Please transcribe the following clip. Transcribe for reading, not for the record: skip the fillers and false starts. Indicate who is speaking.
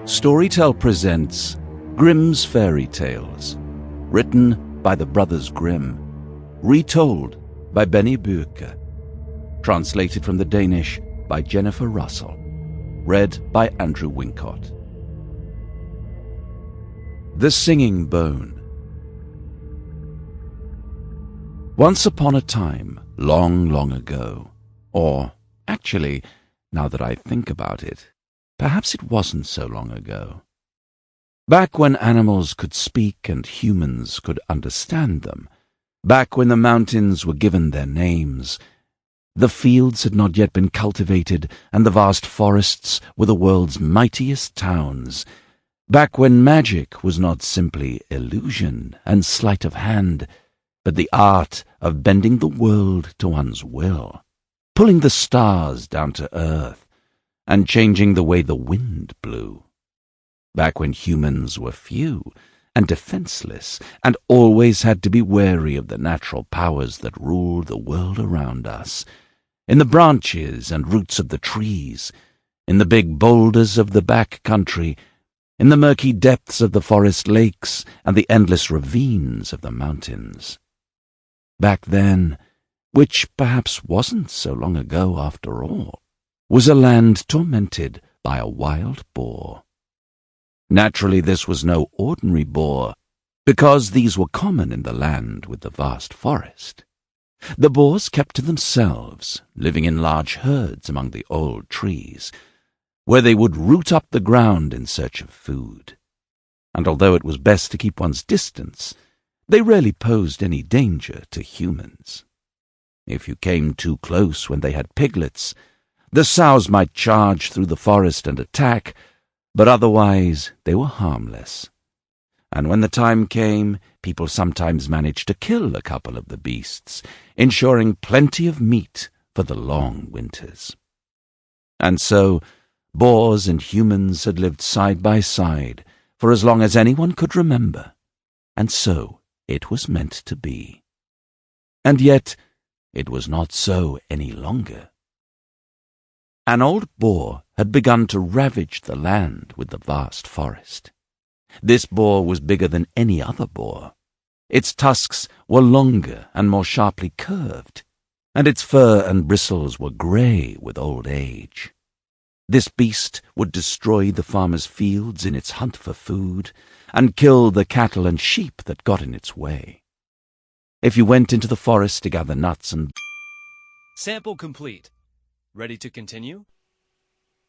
Speaker 1: Storytel presents Grimm's Fairy Tales, written by the brothers Grimm, retold by Benni Bødker, translated from the Danish by Jennifer Russell, read by Andrew Wincott. The Singing Bone. Once upon a time, long, long ago, or actually, now that I think about it, perhaps it wasn't so long ago. Back when animals could speak and humans could understand them, back when the mountains were given their names, the fields had not yet been cultivated and the vast forests were the world's mightiest towns, back when magic was not simply illusion and sleight of hand, but the art of bending the world to one's will, pulling the stars down to earth, and changing the way the wind blew. Back when humans were few and defenseless and always had to be wary of the natural powers that ruled the world around us, in the branches and roots of the trees, in the big boulders of the back country, in the murky depths of the forest lakes and the endless ravines of the mountains. Back then, which perhaps wasn't so long ago after all, was a land tormented by a wild boar. Naturally, this was no ordinary boar, because these were common in the land with the vast forest. The boars kept to themselves, living in large herds among the old trees, where they would root up the ground in search of food. And although it was best to keep one's distance, they rarely posed any danger to humans. If you came too close when they had piglets, the sows might charge through the forest and attack, but otherwise they were harmless. And when the time came, people sometimes managed to kill a couple of the beasts, ensuring plenty of meat for the long winters. And so, boars and humans had lived side by side for as long as anyone could remember, and so it was meant to be. And yet, it was not so any longer. An old boar had begun to ravage the land with the vast forest. This boar was bigger than any other boar. Its tusks were longer and more sharply curved, and its fur and bristles were grey with old age. This beast would destroy the farmer's fields in its hunt for food, and kill the cattle and sheep that got in its way. If you went into the forest to gather nuts and...
Speaker 2: Sample complete. Ready to continue?